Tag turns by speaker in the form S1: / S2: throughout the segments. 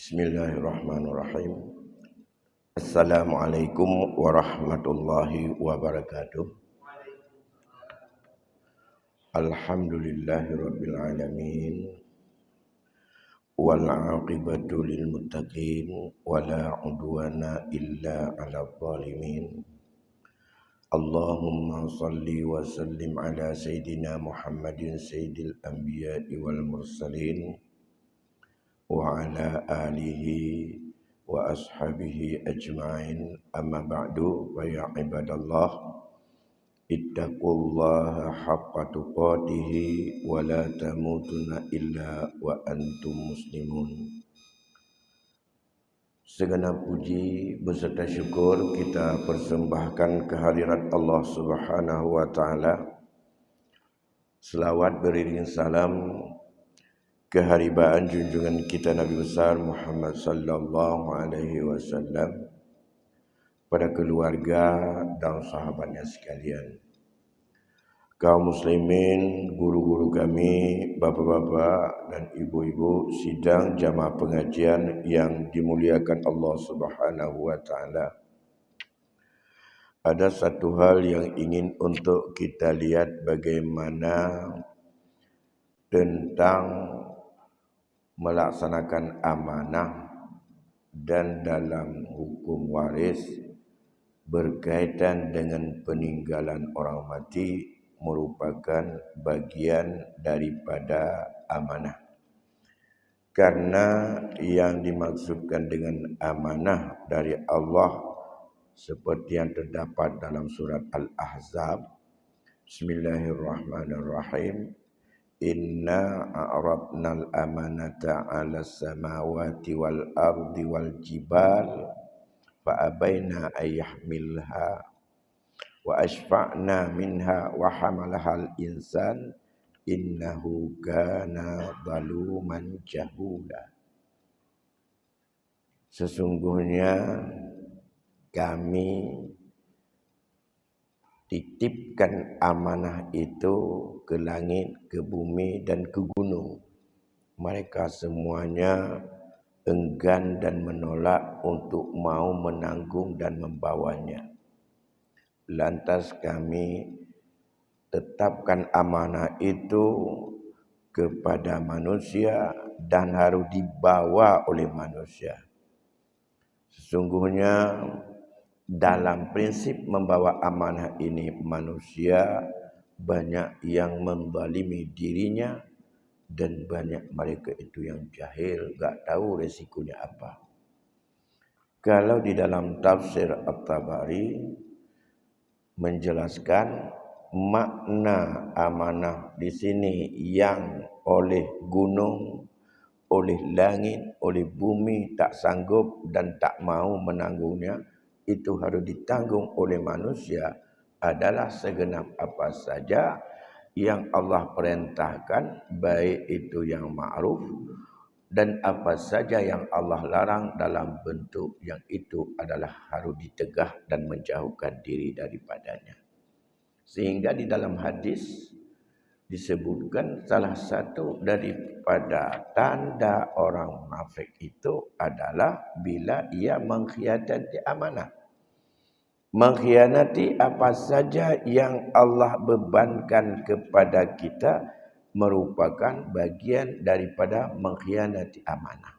S1: Bismillahirrahmanirrahim. Assalamualaikum warahmatullahi wabarakatuh. Alhamdulillahirabbil alamin. Wal 'aqibatu lil muttaqin wala 'udwana illa 'alal zalimin. Allahumma shalli wa sallim ala sayidina Muhammadin sayyidil anbiya'i wal mursalin wa ala alihi wa ashabihi ajma'in, amma ba'du. Wa ya ibadallah, ittaqullaha haqqa tuqatih wa la tamutunna illa wa antum muslimun. Segenap puji beserta syukur kita persembahkan kehadirat Allah Subhanahu wa taala. Selawat beriring salam keharibaan junjungan kita Nabi besar Muhammad sallallahu alaihi wasallam pada keluarga dan sahabatnya sekalian. Kaum muslimin, guru-guru kami, bapak-bapak dan ibu-ibu sidang jamaah pengajian yang dimuliakan Allah Subhanahu wa taala. Ada satu hal yang ingin untuk kita lihat, bagaimana tentang melaksanakan amanah dan dalam hukum waris berkaitan dengan peninggalan orang mati merupakan bagian daripada amanah. Karena yang dimaksudkan dengan amanah dari Allah seperti yang terdapat dalam surat Al-Ahzab, Bismillahirrahmanirrahim. Inna a'radnal amanata 'alas samawati wal ardi wal jibal fa abaina ayyahmilha wa ashfa'na minha wa hamalahal insan innahu kana zaluman jahula. Sesungguhnya kami titipkan amanah itu ke langit, ke bumi dan ke gunung. Mereka semuanya enggan dan menolak untuk mau menanggung dan membawanya. Lantas kami tetapkan amanah itu kepada manusia dan harus dibawa oleh manusia. Sesungguhnya dalam prinsip membawa amanah ini, manusia banyak yang menzalimi dirinya dan banyak mereka itu yang jahil, tak tahu resikonya apa. Kalau di dalam tafsir At-Tabari menjelaskan makna amanah di sini yang oleh gunung, oleh langit, oleh bumi tak sanggup dan tak mau menanggungnya, itu harus ditanggung oleh manusia, adalah segenap apa saja yang Allah perintahkan, baik itu yang ma'ruf dan apa saja yang Allah larang dalam bentuk yang itu adalah harus ditegah dan menjauhkan diri daripadanya. Sehingga di dalam hadis disebutkan salah satu daripada tanda orang munafik itu adalah bila ia mengkhianati amanah. Mengkhianati apa saja yang Allah bebankan kepada kita merupakan bagian daripada mengkhianati amanah.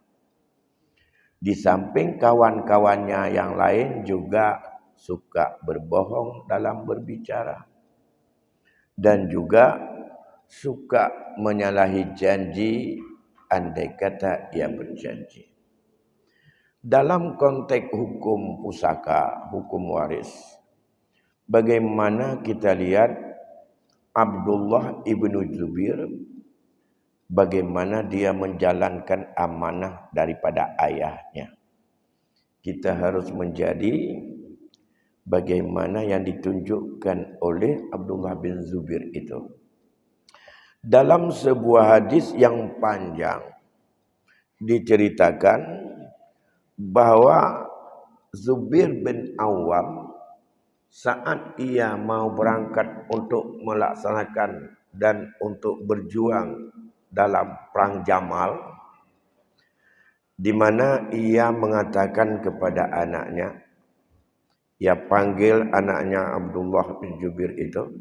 S1: Di samping kawan-kawannya yang lain juga suka berbohong dalam berbicara dan juga suka menyalahi janji andai kata ia berjanji. Dalam konteks hukum pusaka, hukum waris, bagaimana kita lihat Abdullah ibnu Zubair, bagaimana dia menjalankan amanah daripada ayahnya. Kita harus menjadi bagaimana yang ditunjukkan oleh Abdullah bin Zubair itu. Dalam sebuah hadis yang panjang diceritakan bahwa Zubair bin Awam saat ia mau berangkat untuk melaksanakan dan untuk berjuang dalam perang Jamal, di mana ia mengatakan kepada anaknya, ia panggil anaknya Abdullah bin Zubair itu.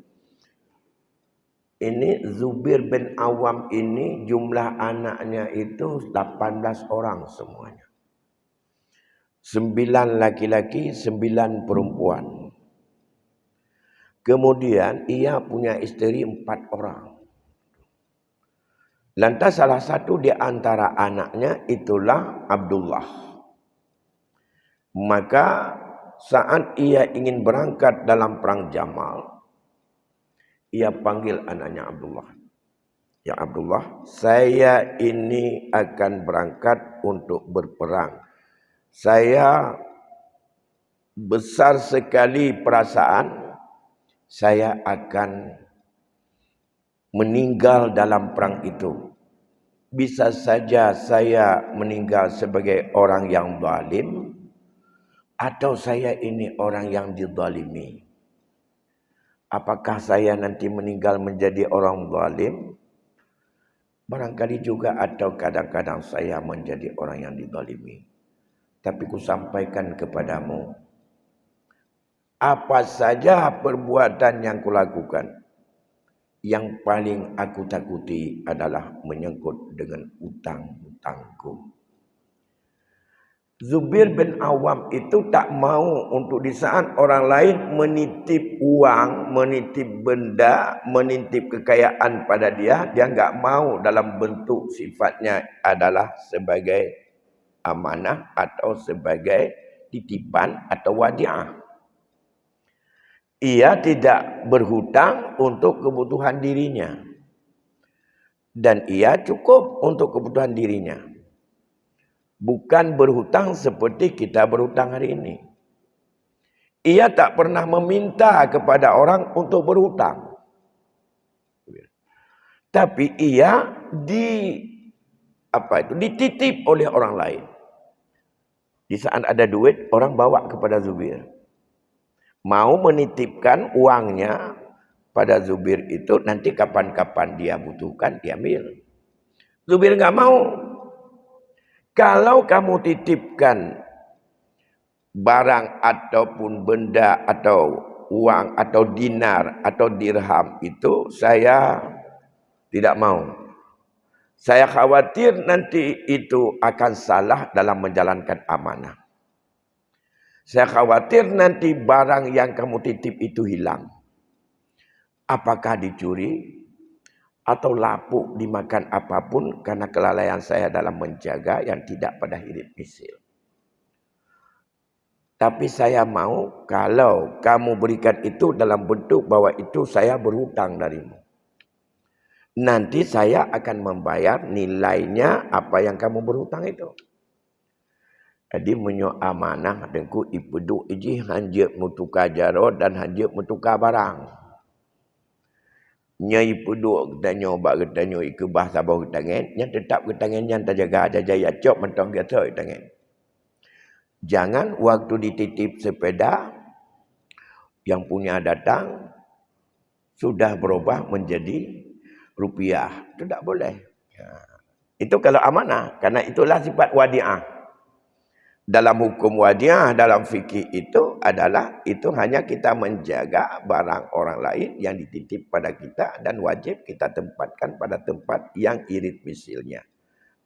S1: Ini Zubair bin Awam ini jumlah anaknya itu 18 orang semuanya. 9 laki-laki, 9 perempuan. Kemudian ia punya isteri 4 orang. Lantas salah satu di antara anaknya itulah Abdullah. Maka saat ia ingin berangkat dalam perang Jamal, ia panggil anaknya Abdullah. Ya Abdullah, saya ini akan berangkat untuk berperang. Saya besar sekali perasaan saya akan meninggal dalam perang itu. Bisa saja saya meninggal sebagai orang yang zalim, atau saya ini orang yang dizalimi. Apakah saya nanti meninggal menjadi orang zalim? Barangkali juga atau kadang-kadang saya menjadi orang yang dizalimi. Tapi ku sampaikan kepadamu, apa saja perbuatan yang kulakukan, yang paling aku takuti adalah menyangkut dengan utang-utangku. Zubair bin Awam itu tak mau untuk di saat orang lain menitip uang, menitip benda, menitip kekayaan pada dia, dia enggak mau dalam bentuk sifatnya adalah sebagai amanah atau sebagai titipan atau wadiah. Ia tidak berhutang untuk kebutuhan dirinya. Dan ia cukup untuk kebutuhan dirinya. Bukan berhutang seperti kita berhutang hari ini. Ia tak pernah meminta kepada orang untuk berhutang. Tapi ia dititip oleh orang lain. Di saat ada duit, orang bawa kepada Zubair. Mau menitipkan uangnya pada Zubair itu, nanti kapan-kapan dia butuhkan, dia ambil. Zubair enggak mau. Kalau kamu titipkan barang ataupun benda atau uang atau dinar atau dirham itu, saya tidak mau. Saya khawatir nanti itu akan salah dalam menjalankan amanah. Saya khawatir nanti barang yang kamu titip itu hilang. Apakah dicuri? Atau lapuk dimakan apapun karena kelalaian saya dalam menjaga yang tidak pada hidup misil. Tapi saya mau kalau kamu berikan itu dalam bentuk bahwa itu saya berhutang darimu. Nanti saya akan membayar nilainya apa yang kamu berhutang itu. Jadi menyo amanah dengku ipedu iji hanjep mutuka jaro dan hanjep mutuka barang. Nyai puduk ketanyo bak ketanyo ikebah sabah ketangan, yang tetap ketangan yang terjaga aja jaya cop mentong kata ketangan. Jangan waktu dititip sepeda yang punya datang sudah berubah menjadi rupiah. Itu tak boleh. Itu kalau amanah, karena itulah sifat wadiah. Dalam hukum wadiah, dalam fikih itu adalah itu hanya kita menjaga barang orang lain yang dititip pada kita dan wajib kita tempatkan pada tempat yang irit misilnya.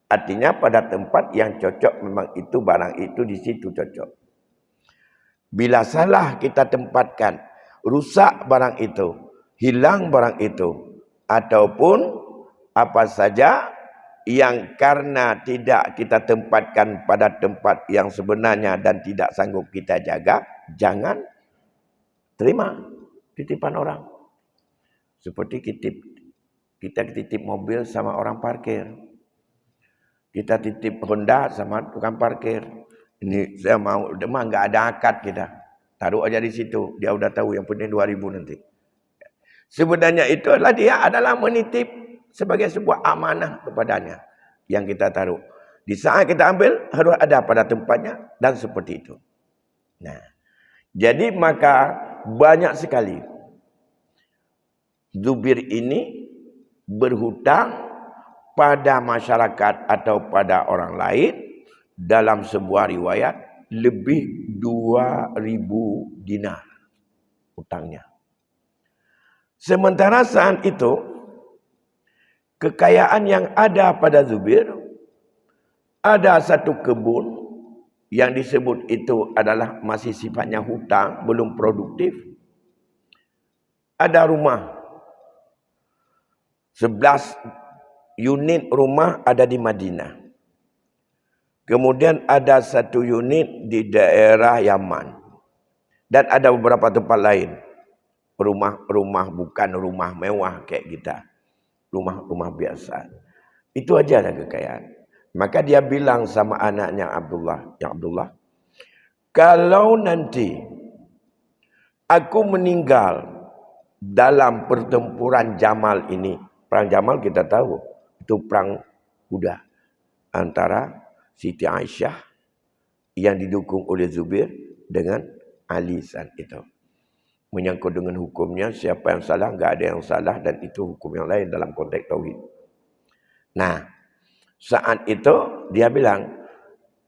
S1: Artinya pada tempat yang cocok memang itu barang itu di situ cocok. Bila salah kita tempatkan, rusak barang itu, hilang barang itu, ataupun apa saja yang karena tidak kita tempatkan pada tempat yang sebenarnya dan tidak sanggup kita jaga, jangan terima titipan orang. Seperti kita titip mobil sama orang parkir. Kita titip Honda sama tukang parkir. Ini saya mau, memang enggak ada akad kita. Taruh aja di situ, dia udah tahu yang penting 2000 nanti. Sebenarnya itu adalah dia adalah menitip sebagai sebuah amanah kepadanya yang kita taruh. Di saat kita ambil harus ada pada tempatnya dan seperti itu. Nah, jadi maka banyak sekali Zubair ini berhutang pada masyarakat atau pada orang lain dalam sebuah riwayat lebih 2.000 dinar hutangnya. Sementara saat itu kekayaan yang ada pada Zubair, ada satu kebun yang disebut itu adalah masih sifatnya hutang, belum produktif. Ada rumah, 11 unit rumah ada di Madinah. Kemudian ada satu unit di daerah Yaman. Dan ada beberapa tempat lain. Rumah-rumah bukan rumah mewah kayak kita. Rumah-rumah biasa. Itu aja lah kekayaan. Maka dia bilang sama anaknya Abdullah, ya Abdullah, kalau nanti aku meninggal dalam pertempuran Jamal ini, perang Jamal kita tahu, itu perang kuda antara Siti Aisyah yang didukung oleh Zubair dengan Ali saat itu. Menyangkut dengan hukumnya, siapa yang salah, enggak ada yang salah, dan itu hukum yang lain dalam konteks tauhid. Nah, saat itu dia bilang,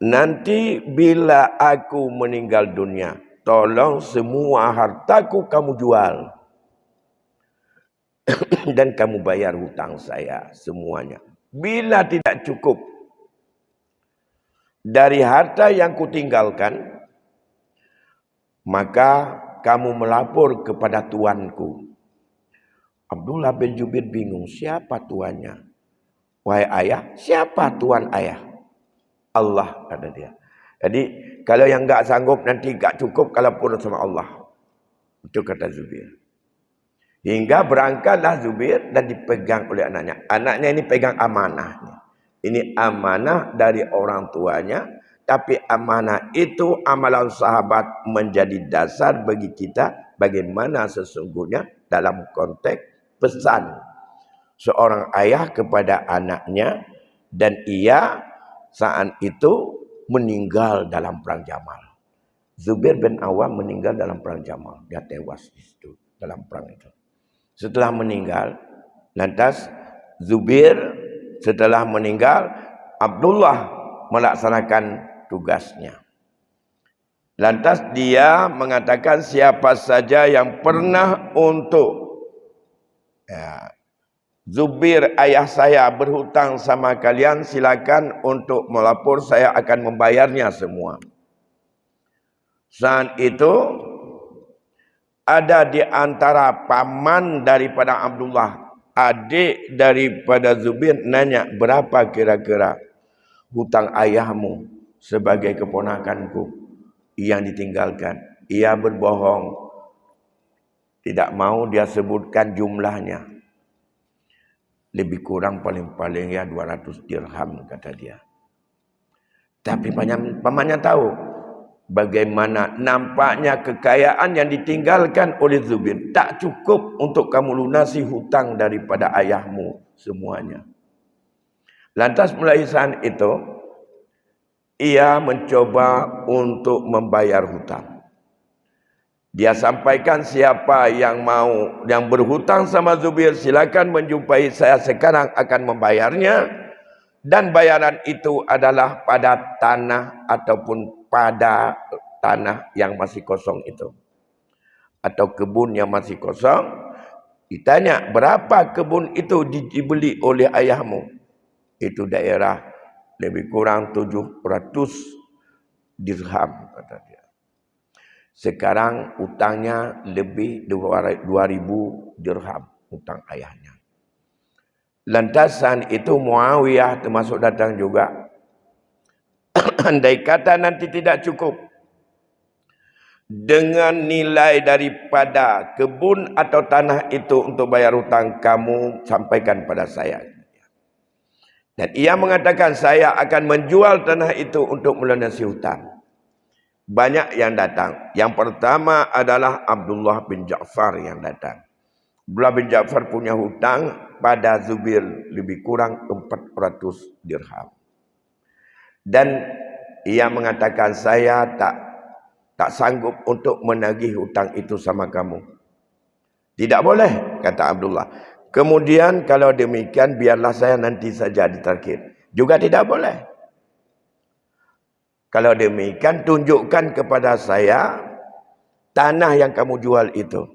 S1: nanti bila aku meninggal dunia, tolong semua hartaku kamu jual. Dan kamu bayar hutang saya semuanya. Bila tidak cukup dari harta yang kutinggalkan, maka kamu melapor kepada tuanku. Abdullah bin Zubair bingung, siapa tuannya? Wahai ayah, siapa tuan ayah? Allah, kata dia. Jadi kalau yang enggak sanggup nanti enggak cukup, kalau pun sama Allah. Itu kata Zubair. Hingga berangkatlah Zubair dan dipegang oleh anaknya. Anaknya ini pegang amanah. Ini amanah dari orang tuanya. Tapi amanah itu amalan sahabat menjadi dasar bagi kita bagaimana sesungguhnya dalam konteks pesan seorang ayah kepada anaknya, dan ia saat itu meninggal dalam perang Jamal. Zubair bin Awam meninggal dalam perang Jamal. Dia tewas di situ dalam perang itu. Setelah meninggal, lantas Zubair setelah meninggal, Abdullah melaksanakan tugasnya. Lantas dia mengatakan siapa saja yang pernah untuk Zubair ayah saya berhutang sama kalian, silakan untuk melapor, saya akan membayarnya semua. Saat itu ada di antara paman daripada Abdullah, adik daripada Zubair, nanya, berapa kira-kira hutang ayahmu sebagai keponakanku yang ditinggalkan? Ia berbohong, tidak mau dia sebutkan jumlahnya. Lebih kurang paling-paling ya 200 dirham, kata dia. Tapi pamannya tahu bagaimana nampaknya kekayaan yang ditinggalkan oleh Zubair tak cukup untuk kamu lunasi hutang daripada ayahmu semuanya. Lantas mulai saat itu ia mencoba untuk membayar hutang. Dia sampaikan siapa yang mau, yang berhutang sama Zubair, silakan menjumpai saya sekarang akan membayarnya. Dan bayaran itu adalah pada tanah ataupun pada tanah yang masih kosong itu. Atau kebun yang masih kosong. Ditanya, berapa kebun itu dibeli oleh ayahmu? Itu daerah lebih kurang 700 dirham, kata dia. Sekarang utangnya lebih 2.000 dirham utang ayahnya. Lantas saat itu Muawiyah termasuk datang juga. Andai kata nanti tidak cukup dengan nilai daripada kebun atau tanah itu untuk bayar hutang, kamu sampaikan pada saya. Dan ia mengatakan saya akan menjual tanah itu untuk melunasi hutang. Banyak yang datang. Yang pertama adalah Abdullah bin Ja'far yang datang. Abdullah bin Ja'far punya hutang pada Zubair lebih kurang 400 dirham. Dan ia mengatakan saya tak sanggup untuk menagih hutang itu sama kamu. Tidak boleh, kata Abdullah. Kemudian kalau demikian biarlah saya nanti saja ditraktir. Juga tidak boleh. Kalau demikian, tunjukkan kepada saya tanah yang kamu jual itu.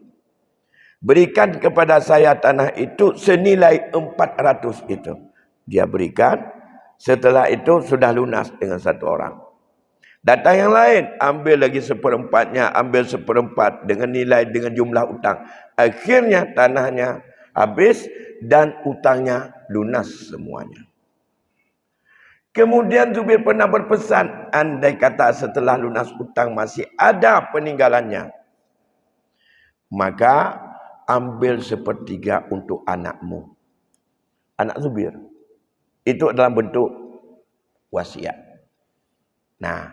S1: Berikan kepada saya tanah itu senilai 400 itu. Dia berikan. Setelah itu sudah lunas dengan satu orang. Datang yang lain, ambil lagi 1/4-nya, ambil 1/4 dengan nilai, dengan jumlah utang. Akhirnya tanahnya habis dan utangnya lunas semuanya. Kemudian Zubir pernah berpesan, andai kata setelah lunas utang masih ada peninggalannya, maka ambil 1/3 untuk anakmu. Anak Zubir. Itu dalam bentuk wasiat. Nah,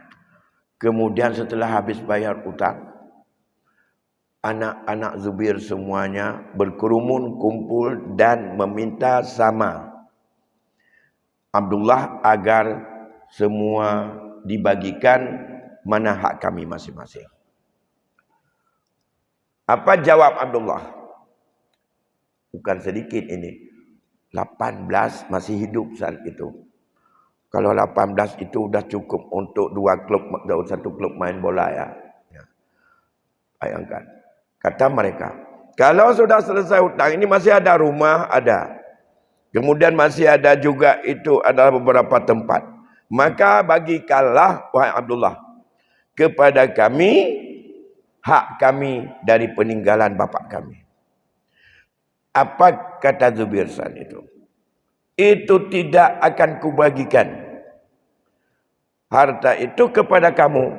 S1: kemudian setelah habis bayar utang, anak-anak Zubir semuanya berkerumun, kumpul dan meminta sama Abdullah agar semua dibagikan mana hak kami masing-masing. Apa jawab Abdullah? Bukan sedikit ini. 18 masih hidup saat itu. Kalau 18 itu sudah cukup untuk 2 klub, 1 klub main bola ya. Bayangkan. Kata mereka, kalau sudah selesai hutang ini masih ada rumah, ada. Kemudian masih ada juga itu adalah beberapa tempat. Maka bagikanlah, wahai Abdullah, kepada kami hak kami dari peninggalan bapak kami. Apa kata Zubir saat itu? Itu tidak akan kubagikan harta itu kepada kamu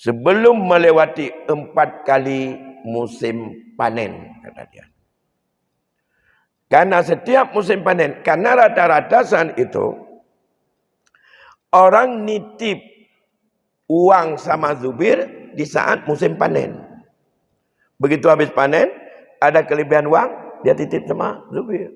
S1: sebelum melewati 4 kali musim panen, kata dia. Karena setiap musim panen, karena rata-rata saat itu orang nitip uang sama Zubir di saat musim panen. Begitu habis panen, ada kelebihan uang, dia titip sama Zubir.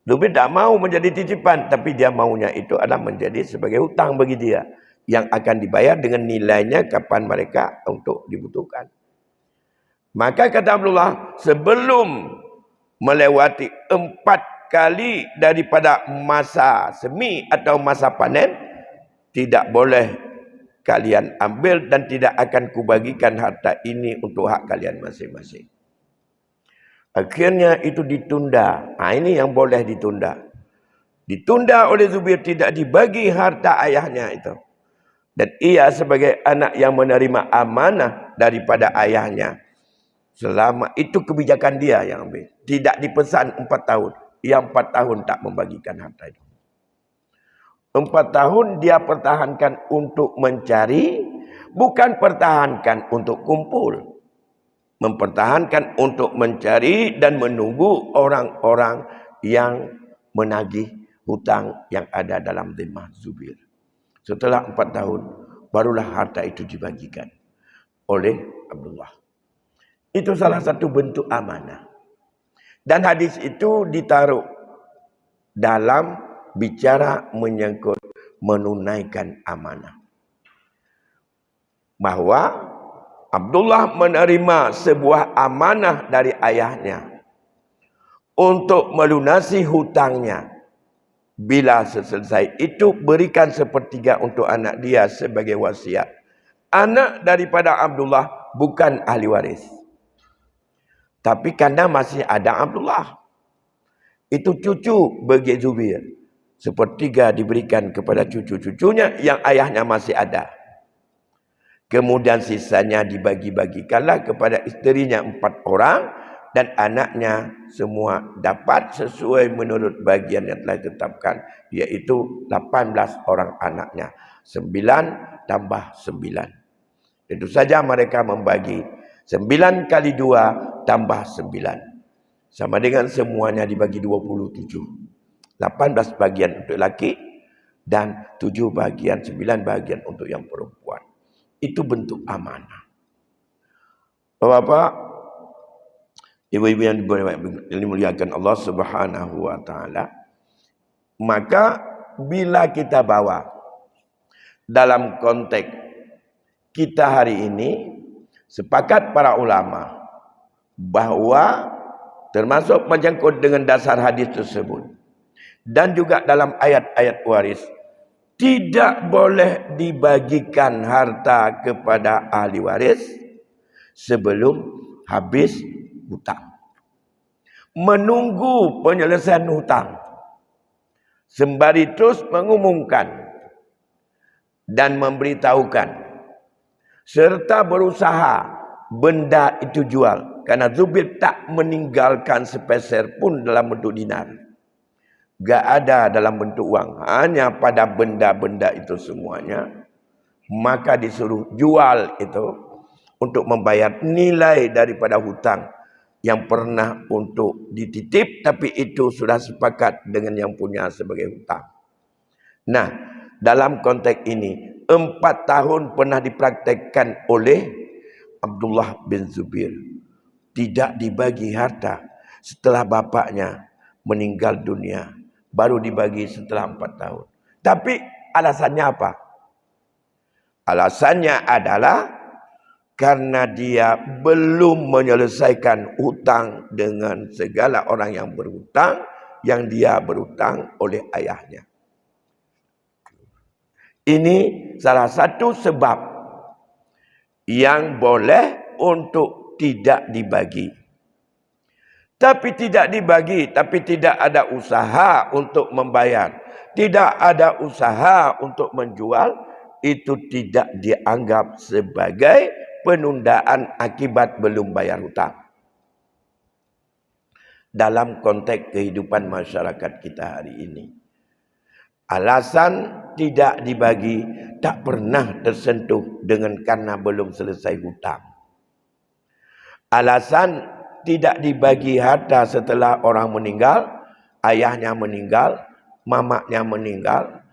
S1: Zubir tak mau menjadi titipan, tapi dia maunya itu adalah menjadi sebagai hutang bagi dia, yang akan dibayar dengan nilainya kapan mereka untuk dibutuhkan. Maka kata Abdullah, sebelum melewati 4 kali daripada masa semi atau masa panen, tidak boleh kalian ambil dan tidak akan kubagikan harta ini untuk hak kalian masing-masing. Akhirnya itu ditunda. Ini yang boleh ditunda. Ditunda oleh Zubir, tidak dibagi harta ayahnya itu. Dan ia sebagai anak yang menerima amanah daripada ayahnya. Selama itu kebijakan dia yang ambil. Tidak dipesan 4 tahun. Yang 4 tahun tak membagikan harta itu. 4 tahun dia pertahankan untuk mencari. Bukan pertahankan untuk kumpul. Mempertahankan untuk mencari dan menunggu orang-orang yang menagih hutang yang ada dalam zimmah Zubir. Setelah 4 tahun, barulah harta itu dibagikan oleh Abdullah. Itu salah satu bentuk amanah. Dan hadis itu ditaruh dalam bicara menyangkut menunaikan amanah. Bahwa Abdullah menerima sebuah amanah dari ayahnya untuk melunasi hutangnya. Bila selesai itu, berikan 1/3 untuk anak dia sebagai wasiat. Anak daripada Abdullah bukan ahli waris. Tapi karena masih ada Abdullah, itu cucu bagi Zubir. 1/3 diberikan kepada cucu-cucunya yang ayahnya masih ada. Kemudian sisanya dibagi-bagikanlah kepada isterinya 4 orang. Dan anaknya semua dapat sesuai menurut bagian yang telah ditetapkan. Iaitu 18 orang anaknya. 9 tambah 9. Tentu saja mereka membagi 9 kali 2 tambah 9. Sama dengan semuanya dibagi 27. 18 bagian untuk laki. Dan 7 bagian, 9 bagian untuk yang perempuan. Itu bentuk amanah. Bapak-bapak, ibu-ibu yang dimuliakan Allah Subhanahu wa taala, maka bila kita bawa dalam konteks kita hari ini, sepakat para ulama bahwa termasuk menyangkut dengan dasar hadis tersebut dan juga dalam ayat-ayat waris, tidak boleh dibagikan harta kepada ahli waris sebelum habis hutang. Menunggu penyelesaian hutang, sembari terus mengumumkan dan memberitahukan serta berusaha benda itu jual, karena Zubair tak meninggalkan sepeser pun dalam bentuk dinar. Gak ada dalam bentuk uang, hanya pada benda-benda itu semuanya. Maka disuruh jual itu untuk membayar nilai daripada hutang yang pernah untuk dititip, tapi itu sudah sepakat dengan yang punya sebagai hutang. Nah, dalam konteks ini 4 tahun pernah dipraktekkan oleh Abdullah bin Zubair. Tidak dibagi harta setelah bapaknya meninggal dunia, baru dibagi setelah 4 tahun. Tapi alasannya apa? Alasannya adalah karena dia belum menyelesaikan hutang dengan segala orang yang berhutang, yang dia berhutang oleh ayahnya. Ini salah satu sebab yang boleh untuk tidak dibagi. Tapi tidak dibagi, tapi tidak ada usaha untuk membayar, tidak ada usaha untuk menjual, itu tidak dianggap sebagai penundaan akibat belum bayar hutang. Dalam konteks kehidupan masyarakat kita hari ini, alasan tidak dibagi tak pernah tersentuh dengan karena belum selesai hutang. Alasan tidak dibagi harta setelah orang meninggal, ayahnya meninggal, mamaknya meninggal,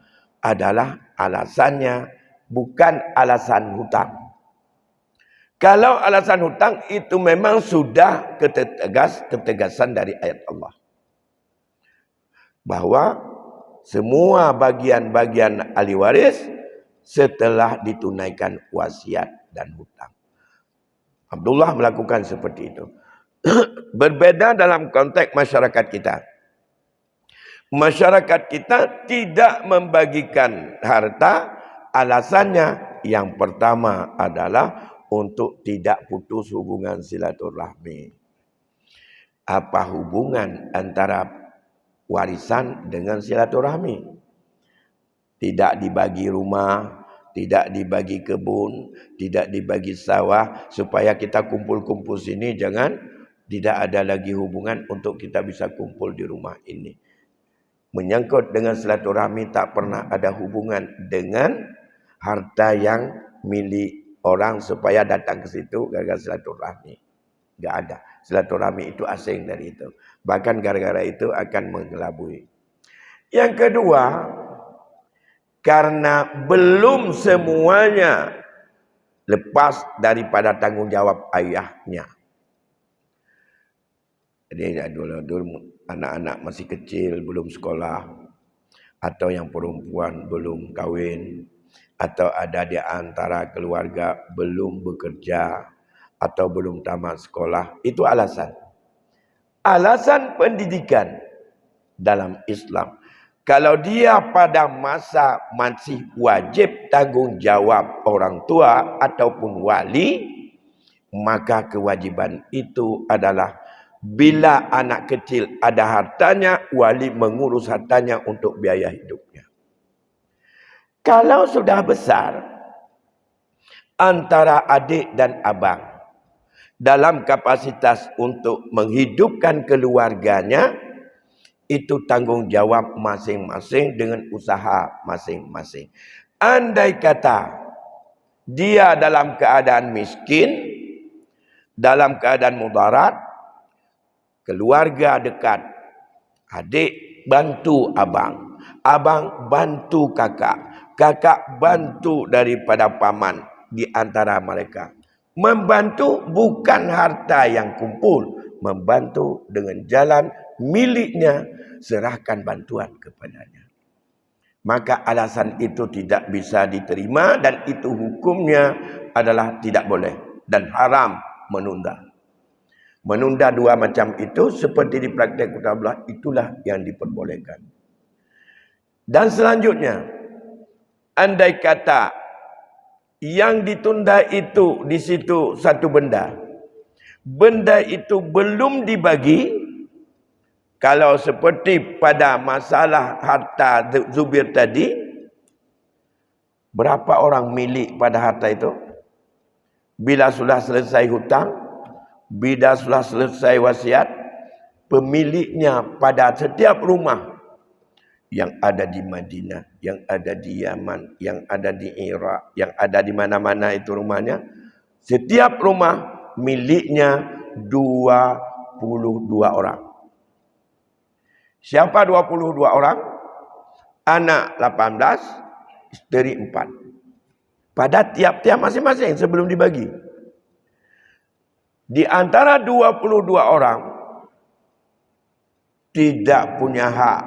S1: adalah alasannya bukan alasan hutang. Kalau alasan hutang itu memang sudah ketegasan dari ayat Allah, bahwa semua bagian-bagian ahli waris setelah ditunaikan wasiat dan hutang. Abdullah melakukan seperti itu. Berbeda dalam konteks masyarakat kita. Masyarakat kita tidak membagikan harta, alasannya yang pertama adalah untuk tidak putus hubungan silaturahmi. Apa hubungan antara warisan dengan silaturahmi? Tidak dibagi rumah, tidak dibagi kebun, tidak dibagi sawah, supaya kita kumpul-kumpul sini, jangan tidak ada lagi hubungan untuk kita bisa kumpul di rumah ini. Menyangkut dengan silaturahmi tak pernah ada hubungan dengan harta yang milik orang supaya datang ke situ gara-gara silaturahmi. Enggak ada. Silaturahmi itu asing dari itu. Bahkan gara-gara itu akan mengelabui. Yang kedua, karena belum semuanya lepas daripada tanggung jawab ayahnya. Jadi dulu anak-anak masih kecil, belum sekolah, atau yang perempuan belum kahwin, atau ada di antara keluarga belum bekerja atau belum tamat sekolah, itu alasan. Alasan pendidikan dalam Islam. Kalau dia pada masa masih wajib tanggung jawab orang tua ataupun wali, maka kewajiban itu adalah bila anak kecil ada hartanya, wali mengurus hartanya untuk biaya hidupnya. Kalau sudah besar, antara adik dan abang dalam kapasitas untuk menghidupkan keluarganya, itu tanggung jawab masing-masing dengan usaha masing-masing. Andai kata dia dalam keadaan miskin, dalam keadaan mudarat, keluarga dekat, adik bantu abang, abang bantu kakak, kakak bantu daripada paman di antara mereka. Membantu bukan harta yang kumpul, membantu dengan jalan miliknya, serahkan bantuan kepadanya. Maka alasan itu tidak bisa diterima dan itu hukumnya adalah tidak boleh dan haram menunda. Menunda dua macam itu seperti di praktek Abdullah, itulah yang diperbolehkan. Dan selanjutnya, andai kata yang ditunda itu di situ satu benda, benda itu belum dibagi, kalau seperti pada masalah harta Zubair tadi, berapa orang milik pada harta itu? Bila sudah selesai hutang, bila sudah selesai wasiat, pemiliknya pada setiap rumah yang ada di Madinah, yang ada di Yaman, yang ada di Iraq, yang ada di mana-mana itu rumahnya, setiap rumah miliknya 22 orang. Siapa 22 orang? Anak 18, isteri 4. Pada tiap-tiap masing-masing sebelum dibagi. Di antara 22 orang tidak punya hak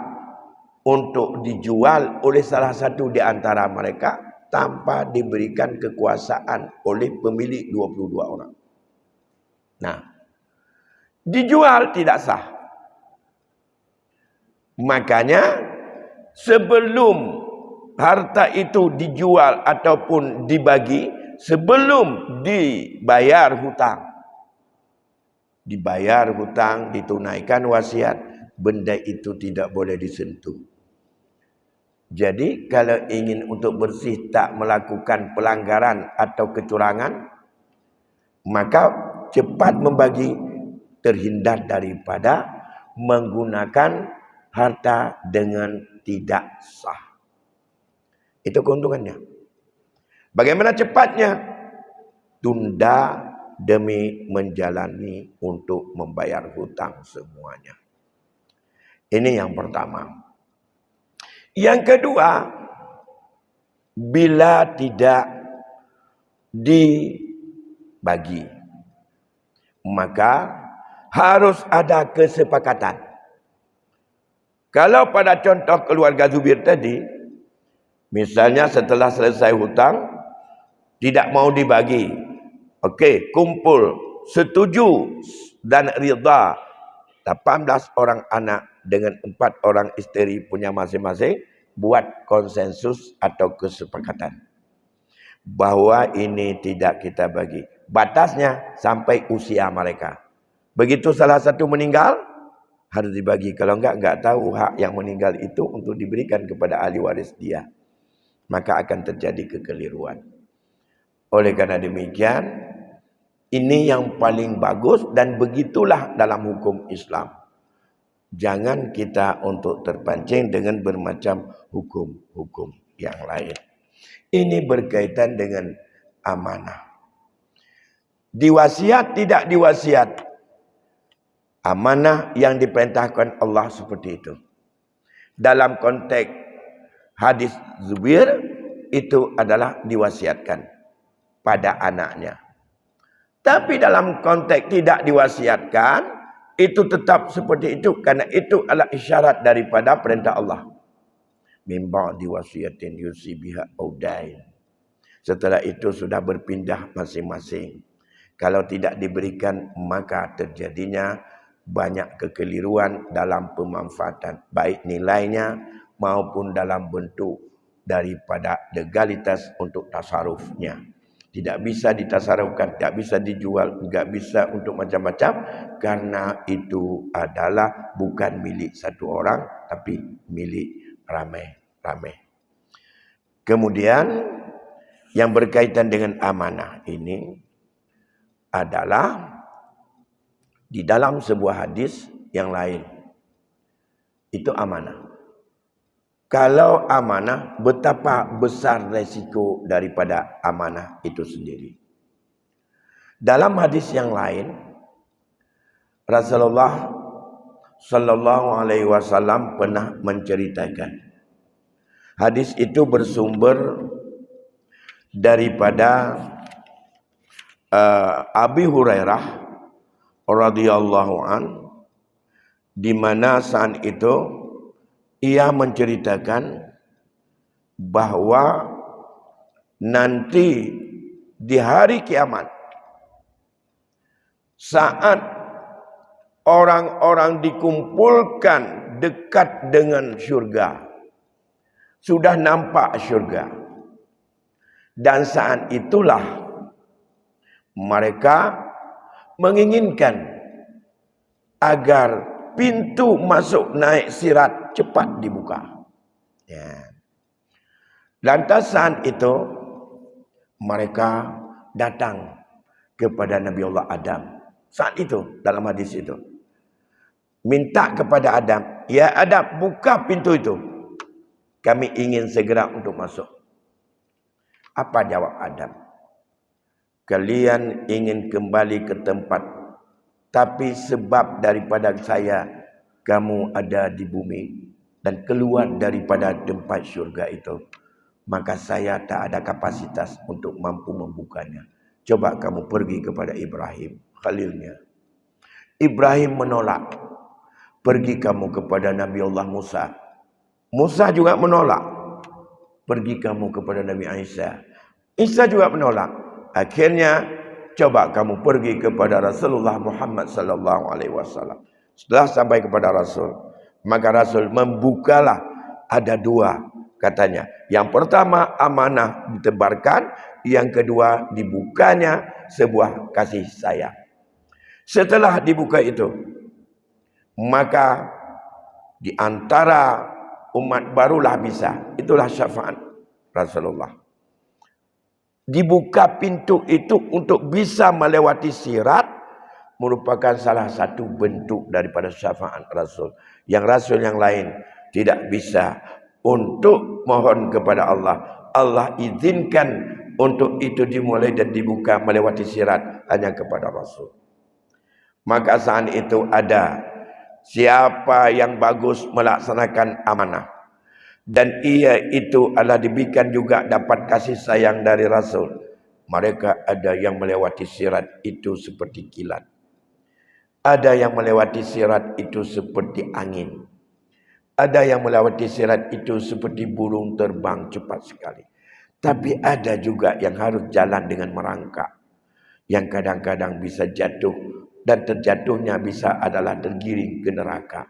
S1: untuk dijual oleh salah satu di antara mereka tanpa diberikan kekuasaan oleh pemilik 22 orang. Nah, dijual tidak sah. Makanya sebelum harta itu dijual ataupun dibagi, sebelum dibayar hutang, ditunaikan wasiat, benda itu tidak boleh disentuh. Jadi kalau ingin untuk bersih, tak melakukan pelanggaran atau kecurangan, maka cepat membagi, terhindar daripada menggunakan harta dengan tidak sah. Itu keuntungannya. Bagaimana cepatnya? Tunda demi menjalani untuk membayar hutang semuanya. Ini yang pertama. Yang kedua, bila tidak dibagi, maka harus ada kesepakatan. Kalau pada contoh keluarga Zubair tadi, misalnya setelah selesai hutang, tidak mau dibagi. Okey, kumpul, setuju dan rida 18 orang anak dengan 4 orang isteri punya masing-masing, buat konsensus atau kesepakatan bahawa ini tidak kita bagi. Batasnya sampai usia mereka. Begitu salah satu meninggal, harus dibagi. Kalau enggak tahu hak yang meninggal itu untuk diberikan kepada ahli waris dia, maka akan terjadi kekeliruan. Oleh karena demikian, ini yang paling bagus dan begitulah dalam hukum Islam. Jangan kita untuk terpancing dengan bermacam hukum-hukum yang lain. Ini berkaitan dengan amanah. Diwasiat tidak diwasiat, amanah yang diperintahkan Allah seperti itu. Dalam konteks hadis Zubair, itu adalah diwasiatkan pada anaknya. Tapi dalam konteks tidak diwasiatkan, itu tetap seperti itu, karena itu adalah isyarat daripada perintah Allah. Min ba'di wasiyatin yusi biha audain. Setelah itu sudah berpindah masing-masing. Kalau tidak diberikan, maka terjadinya banyak kekeliruan dalam pemanfaatan, baik nilainya maupun dalam bentuk daripada legalitas untuk tasarufnya. Tidak bisa ditasarufkan, tidak bisa dijual, tidak bisa untuk macam-macam, karena itu adalah bukan milik satu orang, tapi milik ramai-ramai. Kemudian yang berkaitan dengan amanah ini adalah di dalam sebuah hadis yang lain. Itu amanah. Kalau amanah, betapa besar resiko daripada amanah itu sendiri. Dalam hadis yang lain, Rasulullah sallallahu alaihi wasallam pernah menceritakan. Hadis itu bersumber daripada Abi Hurairah radhiyallahu an, di mana saat itu ia menceritakan bahawa nanti di hari kiamat, saat orang-orang dikumpulkan dekat dengan syurga, sudah nampak syurga, Dan saat itulah mereka menginginkan agar pintu masuk naik sirat cepat dibuka. Ya. Lantas saat itu mereka datang kepada Nabi Allah Adam. Saat itu dalam hadis itu minta kepada Adam, ya Adam, buka pintu itu. Kami ingin segera untuk masuk. Apa jawab Adam? Kalian ingin kembali ke tempat, tapi sebab daripada saya, kamu ada di bumi dan keluar daripada tempat syurga itu, maka saya tak ada kapasitas untuk mampu membukanya. Coba kamu pergi kepada Ibrahim, khalilnya. Ibrahim menolak. Pergi kamu kepada Nabi Allah Musa. Musa juga menolak. Pergi kamu kepada Nabi Isa. Isa juga menolak. Akhirnya coba kamu pergi kepada Rasulullah Muhammad sallallahu alaihi wasallam. Setelah sampai kepada Rasul, maka Rasul membukalah, ada dua katanya. Yang pertama amanah ditebarkan, yang kedua dibukanya sebuah kasih sayang. Setelah dibuka itu, maka di antara umat barulah bisa. Itulah syafaat Rasulullah. Dibuka pintu itu untuk bisa melewati sirat merupakan salah satu bentuk daripada syafaat Rasul. Yang Rasul yang lain tidak bisa untuk mohon kepada Allah. Allah izinkan untuk itu dimulai dan dibuka melewati sirat hanya kepada Rasul. Maka saat itu ada siapa yang bagus melaksanakan amanah, dan ia itu adalah diberikan juga dapat kasih sayang dari Rasul. Mereka ada yang melewati sirat itu seperti kilat. Ada yang melewati sirat itu seperti angin. Ada yang melewati sirat itu seperti burung terbang cepat sekali. Tapi ada juga yang harus jalan dengan merangkak, yang kadang-kadang bisa jatuh, dan terjatuhnya bisa adalah tergiring ke neraka.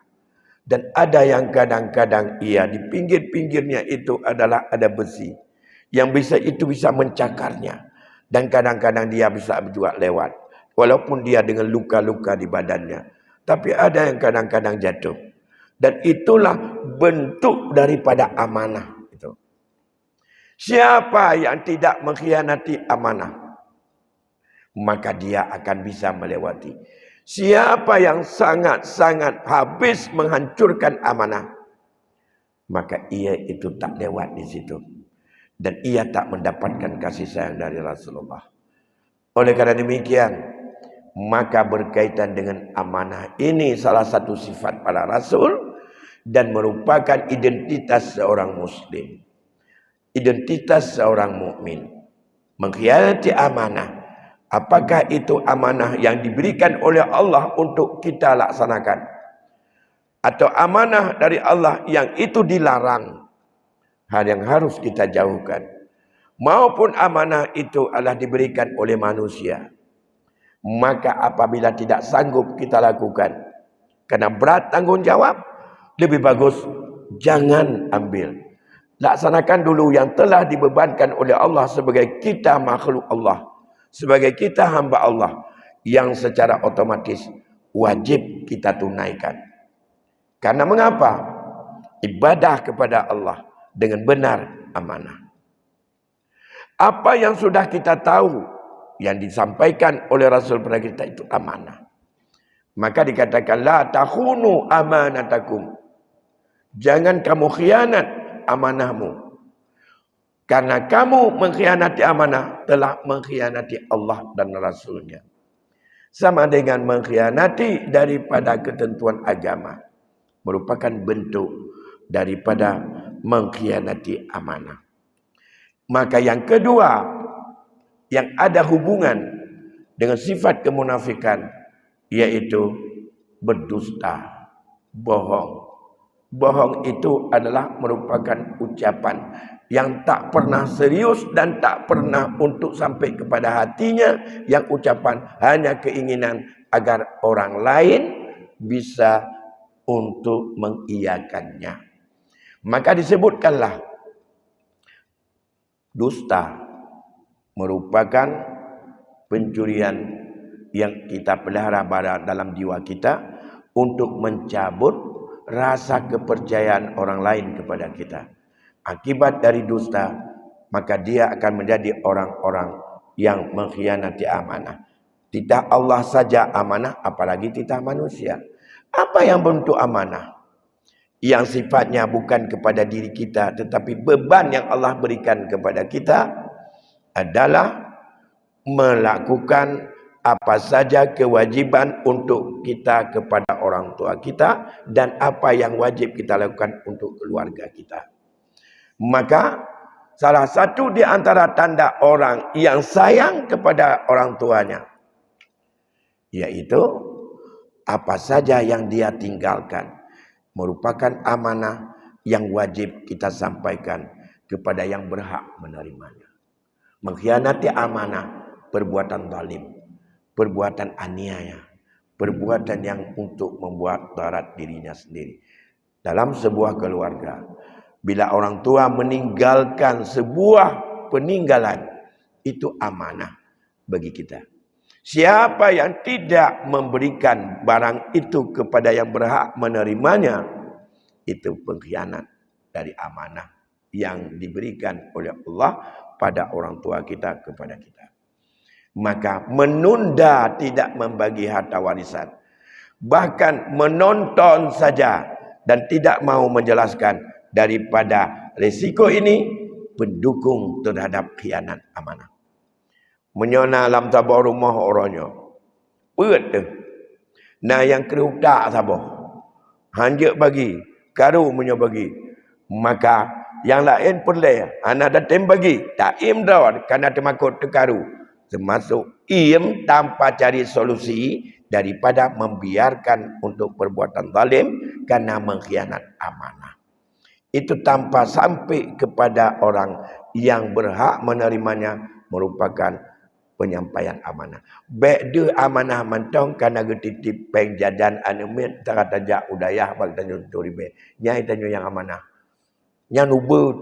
S1: Dan ada yang kadang-kadang ia di pinggir-pinggirnya itu adalah ada besi yang bisa mencakarnya, dan kadang-kadang dia bisa juga lewat walaupun dia dengan luka-luka di badannya. Tapi ada yang kadang-kadang jatuh, dan itulah bentuk daripada amanah itu. Siapa yang tidak mengkhianati amanah, maka dia akan bisa melewati. Siapa yang sangat-sangat habis menghancurkan amanah, maka ia itu tak lewat di situ, dan ia tak mendapatkan kasih sayang dari Rasulullah. Oleh karena demikian, maka berkaitan dengan amanah ini salah satu sifat para Rasul dan merupakan identitas seorang Muslim, identitas seorang mukmin. Mengkhianati amanah, apakah itu amanah yang diberikan oleh Allah untuk kita laksanakan, atau amanah dari Allah yang itu dilarang, hal yang harus kita jauhkan, maupun amanah itu adalah diberikan oleh manusia, maka apabila tidak sanggup kita lakukan karena berat tanggungjawab, lebih bagus jangan ambil. Laksanakan dulu yang telah dibebankan oleh Allah sebagai kita makhluk Allah, sebagai kita hamba Allah, yang secara otomatis wajib kita tunaikan. Karena mengapa? Ibadah kepada Allah dengan benar amanah. Apa yang sudah kita tahu yang disampaikan oleh Rasul pada kita itu amanah. Maka dikatakan la takhunu amanatakum. Jangan kamu khianat amanahmu. Karena kamu mengkhianati amanah, telah mengkhianati Allah dan Rasulnya. Sama dengan mengkhianati daripada ketentuan agama. Merupakan bentuk daripada mengkhianati amanah. Maka yang kedua, yang ada hubungan dengan sifat kemunafikan, yaitu berdusta, bohong. Bohong itu adalah merupakan ucapan yang tak pernah serius dan tak pernah untuk sampai kepada hatinya, yang ucapan hanya keinginan agar orang lain bisa untuk mengiyakannya. Maka disebutkanlah dusta merupakan pencurian yang kita pelihara dalam jiwa kita untuk mencabut rasa kepercayaan orang lain kepada kita. Akibat dari dusta, maka dia akan menjadi orang-orang yang mengkhianati amanah. Tidak Allah saja amanah, apalagi kita manusia. Apa yang bentuk amanah? Yang sifatnya bukan kepada diri kita, tetapi beban yang Allah berikan kepada kita adalah melakukan apa saja kewajiban untuk kita kepada orang tua kita dan apa yang wajib kita lakukan untuk keluarga kita. Maka salah satu di antara tanda orang yang sayang kepada orang tuanya, yaitu apa saja yang dia tinggalkan merupakan amanah yang wajib kita sampaikan kepada yang berhak menerimanya. Mengkhianati amanah, perbuatan zalim, perbuatan aniaya, perbuatan yang untuk membuat darat dirinya sendiri. Dalam sebuah keluarga, bila orang tua meninggalkan sebuah peninggalan, itu amanah bagi kita. Siapa yang tidak memberikan barang itu kepada yang berhak menerimanya, itu pengkhianat dari amanah yang diberikan oleh Allah pada orang tua kita kepada kita. Maka menunda tidak membagi harta warisan, bahkan menonton saja dan tidak mau menjelaskan, daripada risiko ini pendukung terhadap khianat amanah. Menyona dalam tabah rumah orangnya peut tu. Nah yang kerutak sabah hanjak bagi karu punya bagi, maka yang lain perleh anak datang bagi tak im dah kerana termakut terkaru, termasuk im tanpa cari solusi daripada membiarkan untuk perbuatan zalim kerana mengkhianat amanah. Itu tanpa sampai kepada orang yang berhak menerimanya merupakan penyampaian amanah. Baik dia amanah mentong kerana getitip peng jajan anumin tara tajak udayah bagi tanyo toribe. Nyai tanyo yang amanah. Yang nubut.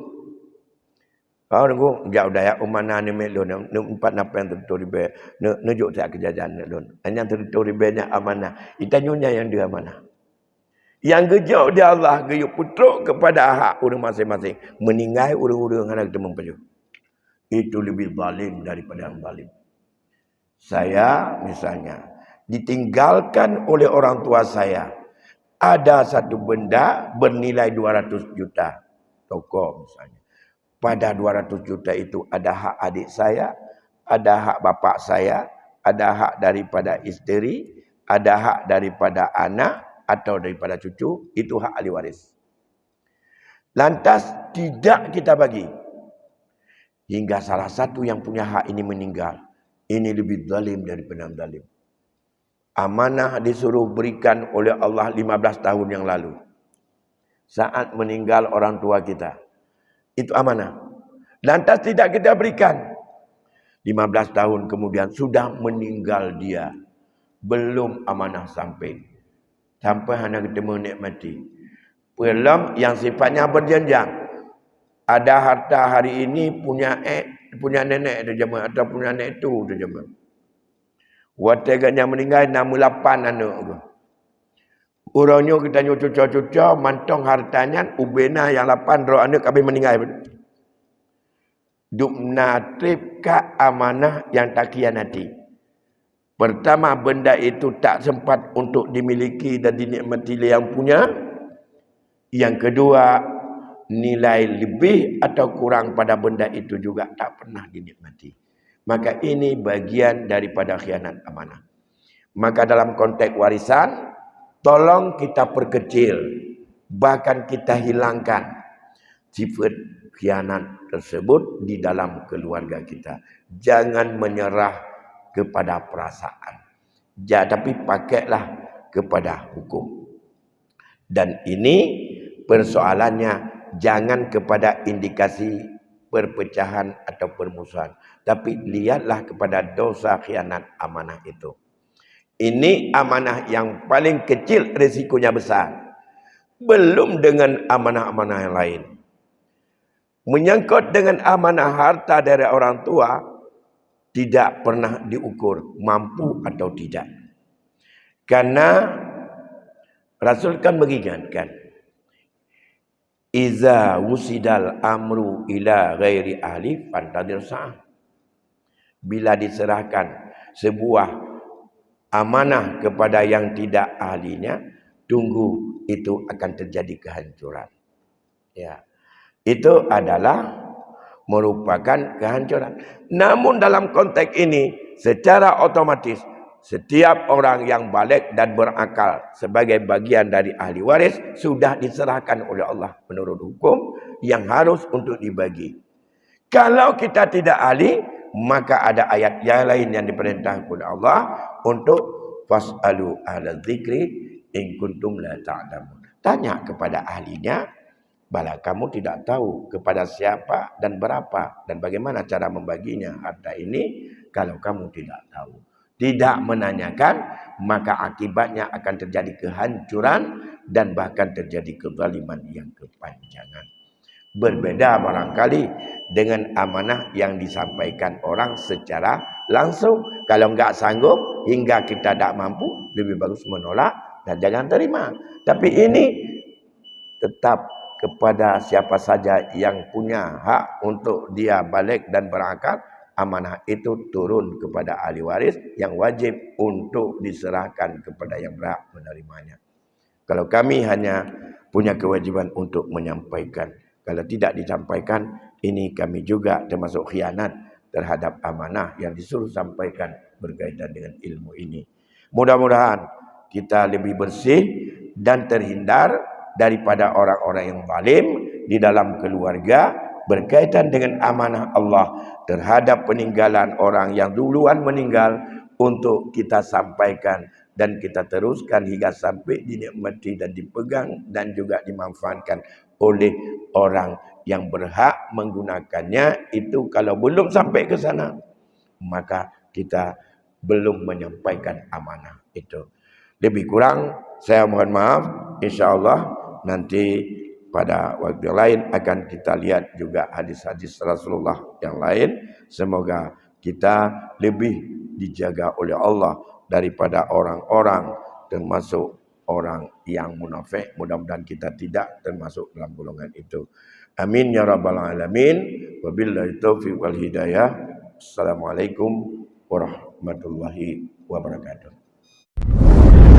S1: Kau nunggu jak udayah umana anumin lu empat napa yang toribe. Nujuk tak kejajan lu. Yang toribe nya amanah. Itanyonya yang dia amanah. Yang gejau dia Allah geyuk putruk kepada hak orang masing-masing. Meninggai urang-urang anak kita memperju. Itu lebih zalim daripada yang zalim. Saya misalnya ditinggalkan oleh orang tua saya. Ada satu benda bernilai 200 juta. Toko misalnya. Pada 200 juta itu ada hak adik saya. Ada hak bapak saya. Ada hak daripada isteri. Ada hak daripada anak. Atau daripada cucu, itu hak ahli waris. Lantas tidak kita bagi. Hingga salah satu yang punya hak ini meninggal. Ini lebih zalim daripada zalim. Amanah disuruh berikan oleh Allah 15 tahun yang lalu. Saat meninggal orang tua kita. Itu amanah. Lantas tidak kita berikan. 15 tahun kemudian sudah meninggal dia. Belum amanah sampai. Sampai hanya kita menikmati. Belum yang sifatnya berjenjang. Ada harta hari ini punya nenek tu jemaah atau punya nenek tu jemaah. Wateganya meninggal 68 anak tu. Orangnya kita cuca-cuca mantong hartanya ubena yang 8 roh anak kami meninggal. Duk natrib ka amanah yang tak khianati. Pertama, benda itu tak sempat untuk dimiliki dan dinikmati oleh yang punya. Yang kedua, nilai lebih atau kurang pada benda itu juga tak pernah dinikmati. Maka ini bagian daripada khianat amanah. Maka dalam konteks warisan, tolong kita perkecil. Bahkan kita hilangkan sifat khianat tersebut di dalam keluarga kita. Jangan menyerah kepada perasaan. Tapi pakailah kepada hukum. Dan ini persoalannya jangan kepada indikasi perpecahan atau permusuhan. Tapi lihatlah kepada dosa khianat amanah itu. Ini amanah yang paling kecil risikonya besar. Belum dengan amanah-amanah yang lain. Menyangkut dengan amanah harta dari orang tua, tidak pernah diukur mampu atau tidak. Karena Rasul kan mengingatkan, iza wusidal amru ila ghairi ahli fantadir sa'ah. Bila diserahkan sebuah amanah kepada yang tidak ahlinya, tunggu itu akan terjadi kehancuran. Ya. Itu adalah merupakan kehancuran. Namun dalam konteks ini secara otomatis setiap orang yang balik dan berakal sebagai bagian dari ahli waris sudah diserahkan oleh Allah menurut hukum yang harus untuk dibagi. Kalau kita tidak ahli, maka ada ayat yang lain yang diperintahkan oleh Allah untuk fas'alu ahla dzikri in kuntum la ta'lamun. Tanya kepada ahlinya, bala kamu tidak tahu kepada siapa dan berapa dan bagaimana cara membaginya harta ini kalau kamu tidak tahu. Tidak menanyakan, maka akibatnya akan terjadi kehancuran dan bahkan terjadi kezaliman yang kepanjangan. Berbeda barangkali dengan amanah yang disampaikan orang secara langsung. Kalau enggak sanggup hingga kita tak mampu, lebih bagus menolak dan jangan terima. Tapi ini tetap kepada siapa saja yang punya hak untuk dia balik dan berakal, amanah itu turun kepada ahli waris yang wajib untuk diserahkan kepada yang berhak menerimanya. Kalau kami hanya punya kewajiban untuk menyampaikan, kalau tidak disampaikan, ini kami juga termasuk khianat terhadap amanah yang disuruh sampaikan berkaitan dengan ilmu ini. Mudah-mudahan kita lebih bersih dan terhindar daripada orang-orang yang zalim di dalam keluarga berkaitan dengan amanah Allah terhadap peninggalan orang yang duluan meninggal untuk kita sampaikan dan kita teruskan hingga sampai dinikmati dan dipegang dan juga dimanfaatkan oleh orang yang berhak menggunakannya. Itu kalau belum sampai ke sana, maka kita belum menyampaikan amanah itu. Lebih kurang saya mohon maaf. InsyaAllah nanti pada waktu yang lain akan kita lihat juga hadis-hadis Rasulullah yang lain. Semoga kita lebih dijaga oleh Allah daripada orang-orang termasuk orang yang munafik. Mudah-mudahan kita tidak termasuk dalam golongan itu. Amin ya rabbal alamin. Wabillahi taufiq wal hidayah. Assalamualaikum warahmatullahi wabarakatuh.